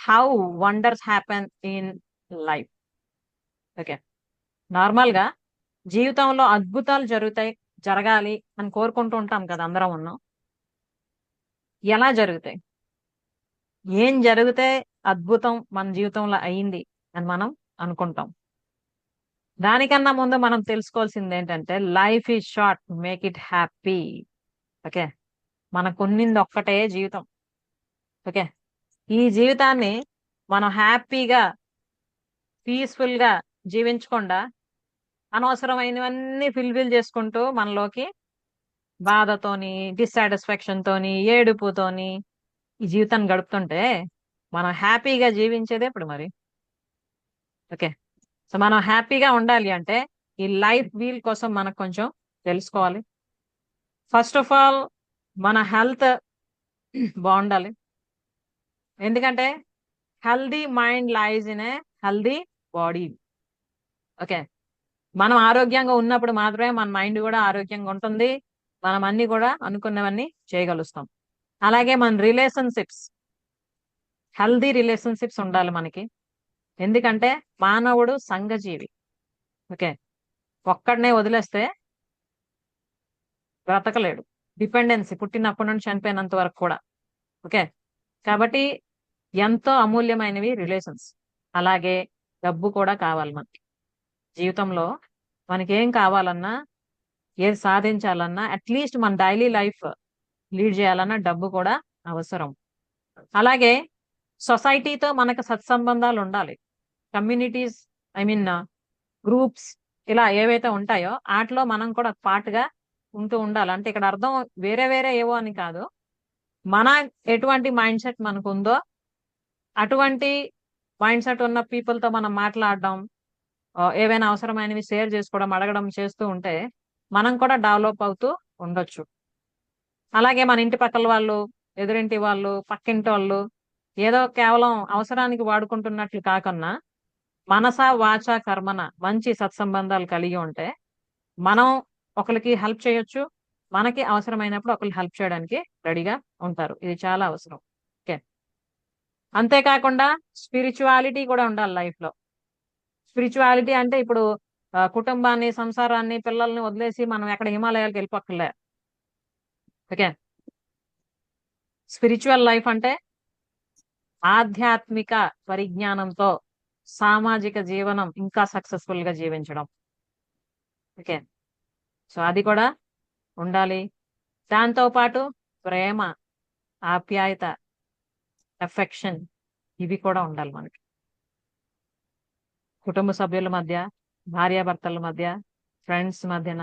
How wonders happen in life. Okay, normal గా జీవితంలో అద్భుతాలు జరగాలి అని కోరుకుంటూ ఉంటాం కదా, అందరం ఉన్నాం. ఎలా జరుగుతాయి, ఏం జరిగితే అద్భుతం మన జీవితంలో అయింది అని మనం అనుకుంటాం? దానికన్నా ముందు మనం తెలుసుకోవాల్సింది ఏంటంటే, life is short, make it happy. Okay, మనకు ఉన్నింది ఒక్కటే జీవితం. ఓకే, ఈ జీవితాన్ని మనం హ్యాపీగా, పీస్ఫుల్ గా జీవించకుండా అనవసరమైనవన్నీ ఫిల్ఫిల్ చేసుకుంటూ మనలోకి బాధతోని, డిస్సాటిస్ఫాక్షన్ తోని, ఏడుపుతోని ఈ జీవితాన్ని గడుపుతుంటే మనం హ్యాపీగా జీవించేదే ఇప్పుడు మరి. ఓకే, సో మనం హ్యాపీగా ఉండాలి అంటే ఈ లైఫ్ వీల్ కోసం మనకు కొంచెం తెలుసుకోవాలి. ఫస్ట్ ఆఫ్ ఆల్ మన హెల్త్ బాగుండాలి. ఎందుకంటే healthy mind lies in a healthy body. Okay, మనం ఆరోగ్యంగా ఉన్నప్పుడు మాత్రమే మన మైండ్ కూడా ఆరోగ్యంగా ఉంటుంది. మనం అన్ని కూడా అనుకున్నవన్నీ చేయగలుగుతాం. అలాగే మన రిలేషన్షిప్స్, హెల్దీ రిలేషన్షిప్స్ ఉండాలి మనకి. ఎందుకంటే మానవుడు సంఘజీవి. ఓకే, ఒక్కడనే వదిలేస్తే బ్రతకలేడు. డిపెండెన్సీ పుట్టినప్పటి నుండి చనిపోయినంత వరకు కూడా. ఓకే, కాబట్టి ఎంతో అమూల్యమైనవి రిలేషన్స్. అలాగే డబ్బు కూడా కావాలి మనకి జీవితంలో. మనకి ఏం కావాలన్నా, ఏది సాధించాలన్నా, అట్లీస్ట్ మన డైలీ లైఫ్ లీడ్ చేయాలన్నా డబ్బు కూడా అవసరం. అలాగే సొసైటీతో మనకు సత్సంబంధాలు ఉండాలి. కమ్యూనిటీస్, ఐ మీన్ గ్రూప్స్, ఇలా ఏవైతే ఉంటాయో వాటిలో మనం కూడా పార్ట్గా ఉంటూ ఉండాలి. అంటే ఇక్కడ అర్థం వేరే వేరే ఏవో అని కాదు, మన ఎటువంటి మైండ్ సెట్ మనకు ఉందో అటువంటి మైండ్ సెట్ ఉన్న పీపుల్ తో మనం మాట్లాడడం, ఏవైనా అవసరమైనవి షేర్ చేసుకోవడం, అడగడం చేస్తూ ఉంటే మనం కూడా డెవలప్ అవుతూ ఉండొచ్చు. అలాగే మన ఇంటి పక్కల వాళ్ళు, ఎదురింటి వాళ్ళు, పక్కింటి వాళ్ళు ఏదో కేవలం అవసరానికి వాడుకుంటున్నట్లు కాకుండా మనస వాచ కర్మన మంచి సత్సంబంధాలు కలిగి ఉంటే మనం ఒకరికి హెల్ప్ చేయొచ్చు. మనకి అవసరమైనప్పుడు ఒకరికి హెల్ప్ చేయడానికి రెడీగా ఉంటారు. ఇది చాలా అవసరం. ఓకే, అంతేకాకుండా స్పిరిచువాలిటీ కూడా ఉండాలి లైఫ్ లో. స్పిరిచువాలిటీ అంటే ఇప్పుడు కుటుంబాన్ని, సంసారాన్ని, పిల్లల్ని వదిలేసి మనం ఎక్కడ హిమాలయాలకు వెళ్ళిపోక్కర్లే. ఓకే, స్పిరిచువల్ లైఫ్ అంటే ఆధ్యాత్మిక పరిజ్ఞానంతో సామాజిక జీవనం ఇంకా సక్సెస్ఫుల్ గా జీవించడం. ఓకే, సో అది కూడా ఉండాలి. దాంతో పాటు ప్రేమ, ఆప్యాయత, ఎఫెక్షన్, ఇవి కూడా ఉండాలి మనకి. కుటుంబ సభ్యుల మధ్య, భార్యాభర్తల మధ్య, ఫ్రెండ్స్ మధ్యన,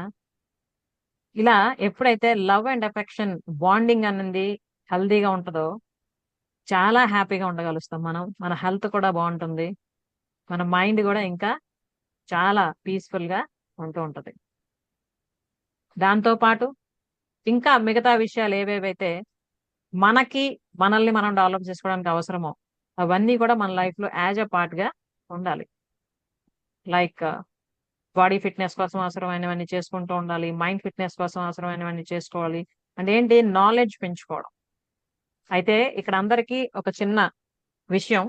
ఇలా ఎప్పుడైతే లవ్ అండ్ ఎఫెక్షన్ బాండింగ్ అనేది హెల్దీగా ఉంటుందో చాలా హ్యాపీగా ఉండగలుగుతాం మనం. మన హెల్త్ కూడా బాగుంటుంది. మన మైండ్ కూడా ఇంకా చాలా పీస్ఫుల్ గా ఉంటూ ఉంటది. దాంతో పాటు ఇంకా మిగతా విషయాలు ఏవేవైతే మనకి, మనల్ని మనం డెవలప్ చేసుకోవడానికి అవసరమో అవన్నీ కూడా మన లైఫ్ లో యాజ్ అ పార్ట్ గా ఉండాలి. లైక్ బాడీ ఫిట్నెస్ కోసం అవసరమైనవన్నీ చేసుకుంటూ ఉండాలి. మైండ్ ఫిట్నెస్ కోసం అవసరమైనవన్నీ చేసుకోవాలి. అంటే ఏంటి, నాలెడ్జ్ పెంచుకోవడం. అయితే ఇక్కడ అందరికీ ఒక చిన్న విషయం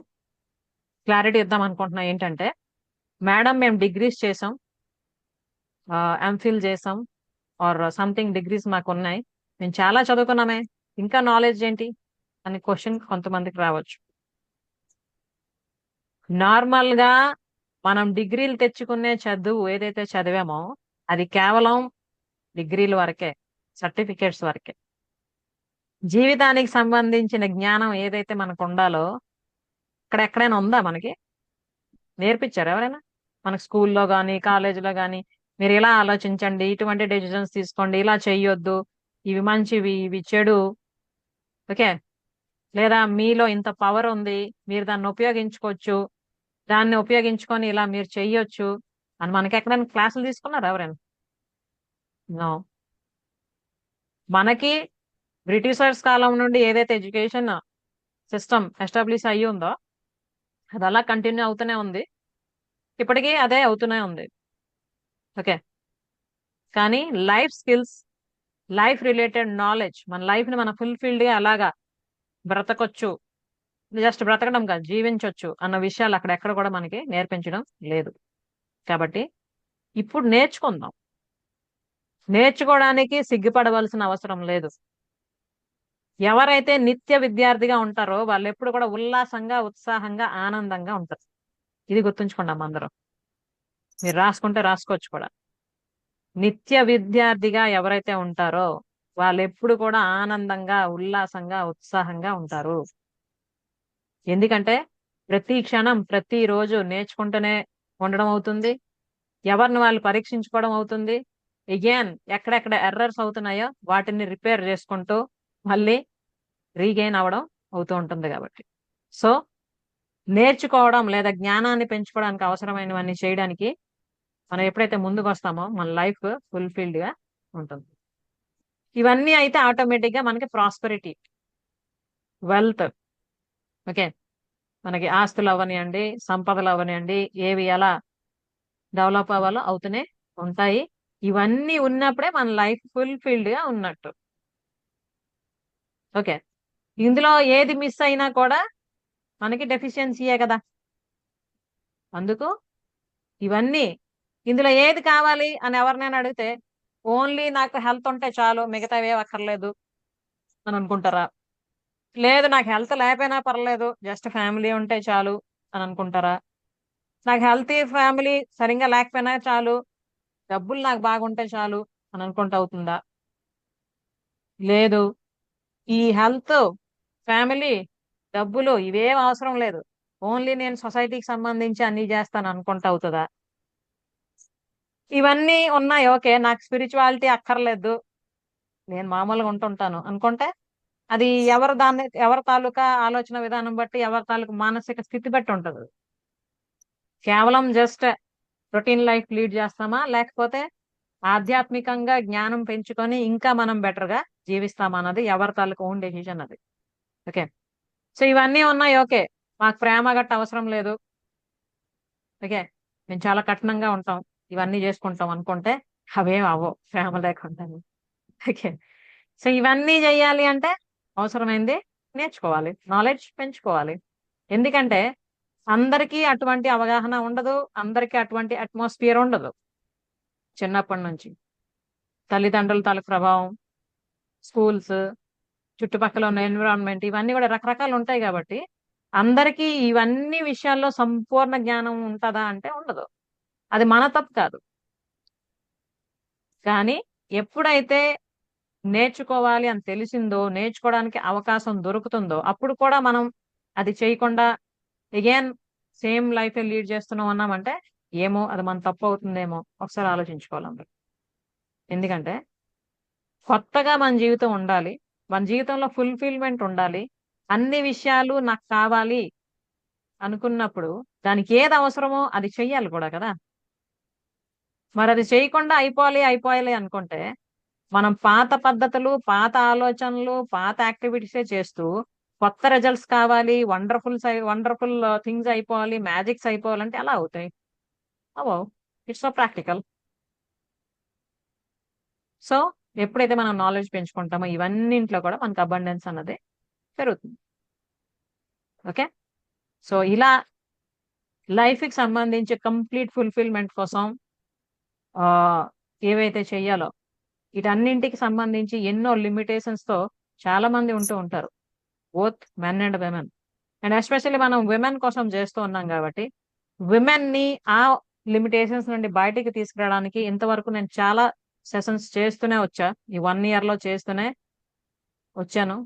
క్లారిటీ ఇద్దాం అనుకుంటున్నా. ఏంటంటే, మేడం మేము డిగ్రీస్ చేసాం, ఎంఫిల్ చేసాం, ఆర్ సంథింగ్ డిగ్రీస్ మాకు ఉన్నాయి, మేము చాలా చదువుకున్నామే, ఇంకా నాలెడ్జ్ ఏంటి అని క్వశ్చన్ కొంతమందికి రావచ్చు. నార్మల్ గా మనం డిగ్రీలు తెచ్చుకునే చదువు ఏదైతే చదివామో అది కేవలం డిగ్రీల వరకే, సర్టిఫికేట్స్ వరకే. జీవితానికి సంబంధించిన జ్ఞానం ఏదైతే మనకు ఉండాలో ఇక్కడ ఎక్కడైనా ఉందా మనకి? నేర్పించారు ఎవరైనా మనకు? స్కూల్లో కానీ, కాలేజీలో కానీ మీరు ఇలా ఆలోచించండి, ఇటువంటి డెసిజన్స్ తీసుకోండి, ఇలా చెయ్యొద్దు, ఇవి మంచివి, ఇవి చెడు. ఓకే, లేదా మీలో ఇంత పవర్ ఉంది, మీరు దాన్ని ఉపయోగించుకోవచ్చు, దాన్ని ఉపయోగించుకొని ఇలా మీరు చెయ్యొచ్చు అని మనకి ఎక్కడైనా క్లాసులు తీసుకున్నారు ఎవరైనా? నో. మనకి బ్రిటిషర్స్ కాలం నుండి ఏదైతే ఎడ్యుకేషన్ సిస్టమ్ ఎస్టాబ్లిష్ అయ్యి ఉందో అది అలా కంటిన్యూ అవుతూనే ఉంది. ఇప్పటికీ అదే అవుతూనే ఉంది. ఓకే, కానీ life skills, life related knowledge, మన లైఫ్ ని మనం ఫుల్ఫిల్డ్ గా అలాగా బ్రతకొచ్చు జస్ట్ బ్రతకడం కాదు, జీవించవచ్చు అన్న విషయాలు అక్కడ ఎక్కడ కూడా మనకి నేర్పించడం లేదు. కాబట్టి ఇప్పుడు నేర్చుకుందాం. నేర్చుకోవడానికి సిగ్గుపడవలసిన అవసరం లేదు. ఎవరైతే నిత్య విద్యార్థిగా ఉంటారో వాళ్ళు ఎప్పుడు కూడా ఉల్లాసంగా, ఉత్సాహంగా, ఆనందంగా ఉంటారు. ఇది గుర్తుంచుకుందాం అందరం. మీరు రాసుకుంటే రాసుకోవచ్చు కూడా. నిత్య విద్యార్థిగా ఎవరైతే ఉంటారో వాళ్ళు ఎప్పుడు కూడా ఆనందంగా, ఉల్లాసంగా, ఉత్సాహంగా ఉంటారు. ఎందుకంటే ప్రతి క్షణం, ప్రతి రోజు నేర్చుకుంటూనే ఉండడం అవుతుంది. ఎవరిని వాళ్ళు పరీక్షించుకోవడం అవుతుంది. ఎగైన్ ఎక్కడెక్కడ ఎర్రర్స్ అవుతున్నాయో వాటిని రిపేర్ చేసుకుంటూ మళ్ళీ రీగెయిన్ అవ్వడం అవుతూ ఉంటుంది కాబట్టి. సో నేర్చుకోవడం లేదా జ్ఞానాన్ని పెంచుకోవడానికి అవసరమైనవన్నీ చేయడానికి మనం ఎప్పుడైతే ముందుకు వస్తామో మన లైఫ్ ఫుల్ఫిల్డ్ గా ఉంటుంది. ఇవన్నీ అయితే ఆటోమేటిక్ గా మనకి ప్రాస్పెరిటీ, వెల్త్, ఓకే, మనకి ఆస్తులు అవనియండి, సంపదలు అవనియండి, ఏవి ఎలా డెవలప్ అవ్వాలో అవుతూనే ఉంటాయి. ఇవన్నీ ఉన్నప్పుడే మన లైఫ్ ఫుల్ఫిల్డ్ గా ఉన్నట్టు. ఓకే, ఇందులో ఏది మిస్ అయినా కూడా మనకి డెఫిషియన్సీయే కదా. అందుకు ఇవన్నీ, ఇందులో ఏది కావాలి అని ఎవరినైనా అడిగితే ఓన్లీ నాకు హెల్త్ ఉంటే చాలు, మిగతావి ఏం అక్కర్లేదు అని అనుకుంటారా? లేదు, నాకు హెల్త్ లేకపోయినా పర్లేదు, జస్ట్ ఫ్యామిలీ ఉంటే చాలు అని అనుకుంటారా? నాకు హెల్తీ ఫ్యామిలీ సరిగ్గా లేకపోయినా చాలు, డబ్బులు నాకు బాగుంటే చాలు అని అనుకుంటా అవుతుందా? లేదు, ఈ హెల్త్, ఫ్యామిలీ, డబ్బులు ఇవేం అవసరం లేదు, ఓన్లీ నేను సొసైటీకి సంబంధించి అన్ని చేస్తాను అనుకుంటా అవుతుందా? ఇవన్నీ ఉన్నాయి, ఓకే, నాకు స్పిరిచువాలిటీ అక్కర్లేదు, నేను మామూలుగా ఉంటుంటాను అనుకుంటే అది ఎవరి తాలూకా ఆలోచన విధానం బట్టి, ఎవరి తాలూకా మానసిక స్థితి బట్టి ఉంటది. కేవలం జస్ట్ రొటీన్ లైఫ్ లీడ్ చేస్తామా, లేకపోతే ఆధ్యాత్మికంగా జ్ఞానం పెంచుకొని ఇంకా మనం బెటర్ గా జీవిస్తామా అన్నది ఎవరి తాలూకా ఓన్ డెసిషన్ అది. ఓకే, సో ఇవన్నీ ఉన్నాయి, ఓకే, మాకు ప్రేమ గట్ట అవసరం లేదు, ఓకే, మేము చాలా కఠినంగా ఉంటాం, ఇవన్నీ చేసుకుంటాం అనుకుంటే అవేం అవ్వవు ప్రేమ లేకుండా. ఓకే, సో ఇవన్నీ చెయ్యాలి అంటే అవసరమైంది నేర్చుకోవాలి, నాలెడ్జ్ పెంచుకోవాలి. ఎందుకంటే అందరికీ అటువంటి అవగాహన ఉండదు, అందరికీ అటువంటి అట్మాస్ఫియర్ ఉండదు. చిన్నప్పటి నుంచి తల్లిదండ్రుల తాలూకు ప్రభావం, స్కూల్స్, చుట్టుపక్కల ఉన్న ఎన్విరాన్మెంట్, ఇవన్నీ కూడా రకరకాలు ఉంటాయి కాబట్టి అందరికీ ఇవన్నీ విషయాల్లో సంపూర్ణ జ్ఞానం ఉంటుందా అంటే ఉండదు. అది మన తప్పు కాదు. కానీ ఎప్పుడైతే నేర్చుకోవాలి అని తెలిసిందో, నేర్చుకోవడానికి అవకాశం దొరుకుతుందో అప్పుడు కూడా మనం అది చేయకుండా అగైన్ సేమ్ లైఫ్ లీడ్ చేస్తున్నాం అన్నామంటే ఏమో అది మన తప్పు అవుతుందేమో ఒకసారి ఆలోచించుకోవాలి అందరూ. ఎందుకంటే కొత్తగా మన జీవితం ఉండాలి, మన జీవితంలో ఫుల్ఫిల్మెంట్ ఉండాలి, అన్ని విషయాలు నాకు కావాలి అనుకున్నప్పుడు దానికి ఏది అవసరమో అది చెయ్యాలి కూడా కదా. మరి అది చేయకుండా అయిపోవాలి అయిపోవాలి అనుకుంటే మనం పాత పద్ధతులు, పాత ఆలోచనలు, పాత యాక్టివిటీసే చేస్తూ కొత్త రిజల్ట్స్ కావాలి, వండర్ఫుల్ థింగ్స్ అయిపోవాలి, మ్యాజిక్స్ అయిపోవాలంటే ఎలా అవుతాయి? అవో. It's so practical. సో ఎప్పుడైతే మనం నాలెడ్జ్ పెంచుకుంటామో ఇవన్నింట్లో కూడా మనకు అబండెన్స్ అన్నది పెరుగుతుంది. ఓకే, సో ఇలా లైఫ్ కి సంబంధించి కంప్లీట్ ఫుల్ఫిల్మెంట్ కోసం ఆ ఏవైతే చెయ్యాలో వీటన్నింటికి సంబంధించి ఎన్నో లిమిటేషన్స్ తో చాలా మంది ఉంటూ ఉంటారు, both men and women. And especially మనం విమెన్ కోసం చేస్తూ ఉన్నాం కాబట్టి విమెన్ ని ఆ లిమిటేషన్స్ నుండి బయటికి తీసుకురావడానికి ఇంతవరకు నేను చాలా సెషన్స్ చేస్తూనే వచ్చా, ఈ 1 year లో చేస్తూనే వచ్చాను.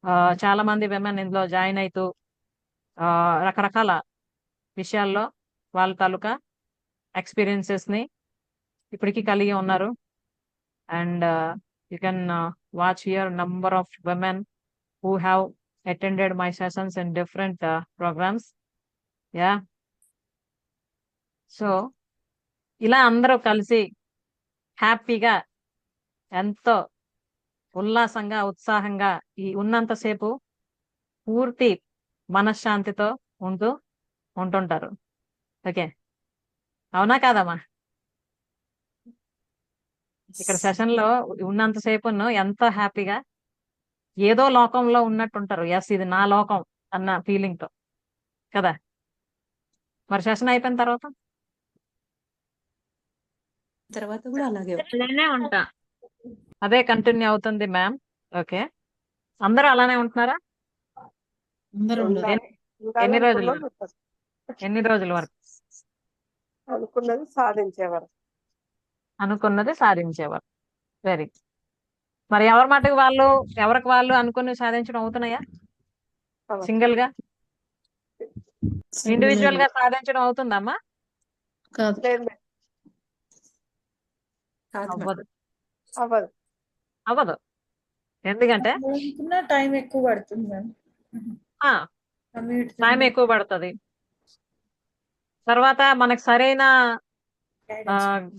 ఆ, చాలా మంది విమెన్ ఇందులో జాయిన్ అవుతూ ఆ, రకరకాల విషయాల్లో వాళ్ళ తాలూకా ఎక్స్పీరియన్సెస్ ని ఇప్పటికీ కలిగి ఉన్నారు. And you can watch here number of women who have attended my sessions in different programs. Yeah. So ఇలా అందరూ కలిసి హ్యాపీగా, ఎంతో ఉల్లాసంగా, ఉత్సాహంగా ఈ ఉన్నంతసేపు పూర్తి మనశ్శాంతితో ఉంటూ ఉంటుంటారు. ఓకే, అవునా కాదమ్మా? ఇక్కడ సెషన్ లో ఉన్నంతసేపు ఎంతో హ్యాపీగా ఏదో లోకంలో ఉన్నట్టుంటారు. ఎస్, ఇది నా లోకం అన్న ఫీలింగ్ తో కదా. మరి సెషన్ అయిపోయిన తర్వాత తర్వాత కూడా అలాగే అలానే ఉంటా, అదే కంటిన్యూ అవుతుంది మ్యామ్. ఓకే, అందరూ అలానే ఉంటున్నారా? అందరూ ఉండరు. ఎన్ని ఎన్ని రోజుల వరకు? ఎన్ని రోజుల వరకు అనుకున్నది సాధించేవారు. అనుకున్నది సాధించేవారు? వెరీ. మరి ఎవరి మటుకు వాళ్ళు, ఎవరికి వాళ్ళు అనుకుని సాధించడం అవుతున్నాయా? అవును. సింగిల్ గా, Single ఇండివిజువల్ గా లేదు. సాధించడం అవుతుందమ్మా? కాదు లేదు మేడం, కాదు మేడం. అవ్వదు, అవ్వదు. అవ్వదు. ఎందుకంటే అనుకున్న టైం ఎక్కువ పడుతుంది మ్యామ్. టైం ఎక్కువ పడుతుంది. తర్వాత మనకు సరైన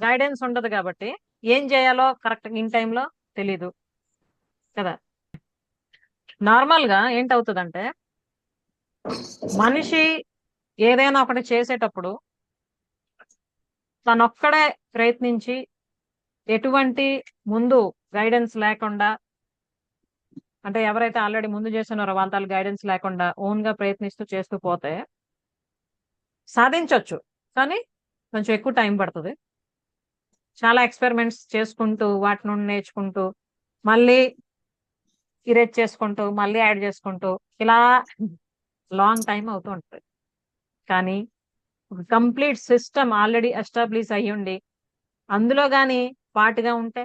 గైడెన్స్ ఉండదు కాబట్టి ఏం చేయాలో కరెక్ట్ ఇన్ టైంలో తెలీదు కదా. నార్మల్ గా ఏంటవుతుందంటే మనిషి ఏదైనా ఒకటి చేసేటప్పుడు తనొక్కడే ప్రయత్నించి ఎటువంటి ముందు గైడెన్స్ లేకుండా, అంటే ఎవరైతే ఆల్రెడీ ముందు చేస్తున్నారో వాళ్ళ గైడెన్స్ లేకుండా ఓన్ గా ప్రయత్నిస్తూ చేస్తూ పోతే సాధించవచ్చు, కానీ కొంచెం ఎక్కువ టైం పడుతుంది. చాలా ఎక్స్పెరిమెంట్స్ చేసుకుంటూ వాటి నుండి నేర్చుకుంటూ మళ్ళీ ఇరేజ్ చేసుకుంటూ మళ్ళీ యాడ్ చేసుకుంటూ ఇలా లాంగ్ టైం అవుతూ ఉంటుంది. కానీ ఒక కంప్లీట్ సిస్టమ్ ఆల్రెడీ ఎస్టాబ్లిష్ అయ్యి ఉండి అందులో కానీ పార్ట్గా ఉంటే,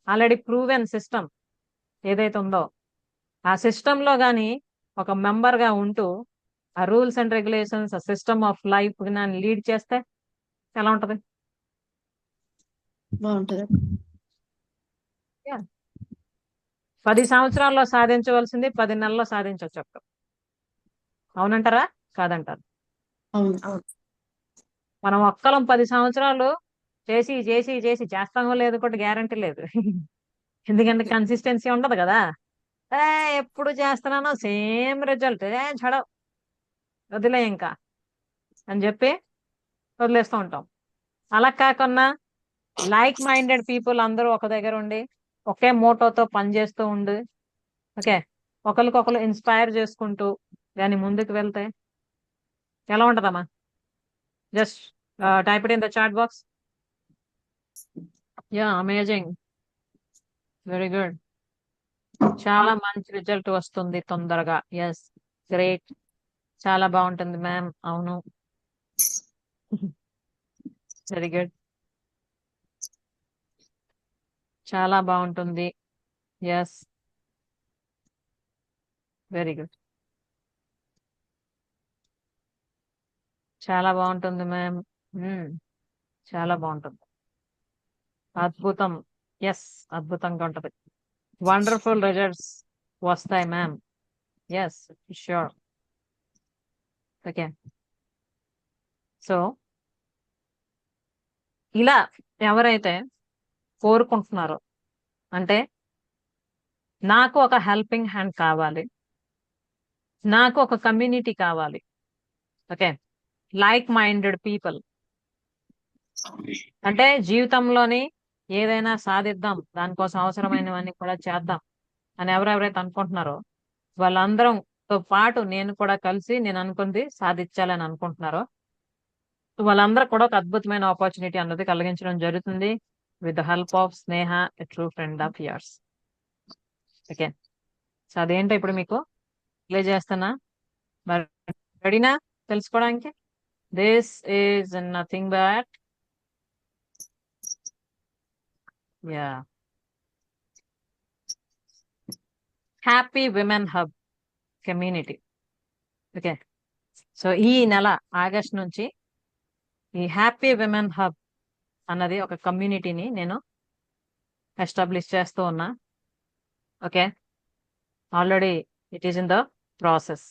ఆల్రెడీ ప్రూవెన్ సిస్టమ్ ఏదైతే ఉందో ఆ సిస్టంలో కానీ ఒక మెంబర్గా ఉంటూ ఆ రూల్స్ అండ్ రెగ్యులేషన్స్, ఆ సిస్టమ్ ఆఫ్ లైఫ్ లీడ్ చేస్తే ఎలా ఉంటది? బాగుంటది. 10 సంవత్సరాల్లో సాధించవలసింది 10 నెలల్లో సాధించవచ్చు అప్పుడు. అవునంటారా కాదంటారు? అవును. మనం ఒక్కలం 10 సంవత్సరాలు చేసి చేసి చేసి చేస్తామో లేదు కూడా గ్యారంటీ లేదు. ఎందుకంటే కన్సిస్టెన్సీ ఉండదు కదా. ఏ ఎప్పుడు చేస్తున్నానో సేమ్ రిజల్ట్, చడ వదిలే ఇంకా అని చెప్పి వదిలేస్తూ ఉంటాం. అలా కాకుండా లైక్ మైండెడ్ పీపుల్ అందరూ ఒక దగ్గర ఉండి ఒకే మోటోతో పనిచేస్తూ ఉండి, ఓకే, ఒకరికొకరు ఇన్స్పైర్ చేసుకుంటూ దాని ముందుకు వెళ్తే ఎలా ఉంటదమ్మా? Just type it in the chat box. Yeah, amazing, very good. చాలా మంచి రిజల్ట్ వస్తుంది తొందరగా. ఎస్, గ్రేట్, చాలా బాగుంటుంది మ్యామ్. అవును, వెరీ గుడ్, చాలా బాగుంటుంది. ఎస్, వెరీ గుడ్, చాలా బాగుంటుంది మ్యామ్. చాలా బాగుంటుంది, అద్భుతం. ఎస్, అద్భుతంగా ఉంటది. వండర్ఫుల్ రిజల్ట్స్ వస్తాయి ma'am. Yes, sure. Okay, so ఇలా ఎవరైతే కోరుకుంటున్నారో, అంటే నాకు ఒక హెల్పింగ్ హ్యాండ్ కావాలి, నాకు ఒక కమ్యూనిటీ కావాలి, ఓకే, లైక్ మైండెడ్ పీపుల్, అంటే జీవితంలోని ఏదైనా సాధిద్దాం, దానికోసం అవసరమైనవన్నీ కూడా చేద్దాం అని ఎవరెవరైతే అనుకుంటున్నారో వాళ్ళందరంతో పాటు నేను కూడా కలిసి నేను అనుకుంది సాధించాలని అనుకుంటున్నారో వాళ్ళందరూ కూడా ఒక అద్భుతమైన ఆపర్చునిటీ అన్నది కలిగించడం జరుగుతుంది with the help of Sneha, a true friend of yours. Okay, so అదేంటో ఇప్పుడు మీకు ప్లే చేస్తున్నా. మరి రెడీనా తెలుసుకోవడానికి? This is nothing but yeah happy women hub community. Okay, so ఈ నెల ఆగస్ట్ నుంచి ఈ హ్యాపీ విమెన్ హబ్ అన్నది ఒక కమ్యూనిటీని నేను ఎస్టాబ్లిష్ చేస్తూ ఉన్నా. Okay, already it is in the process.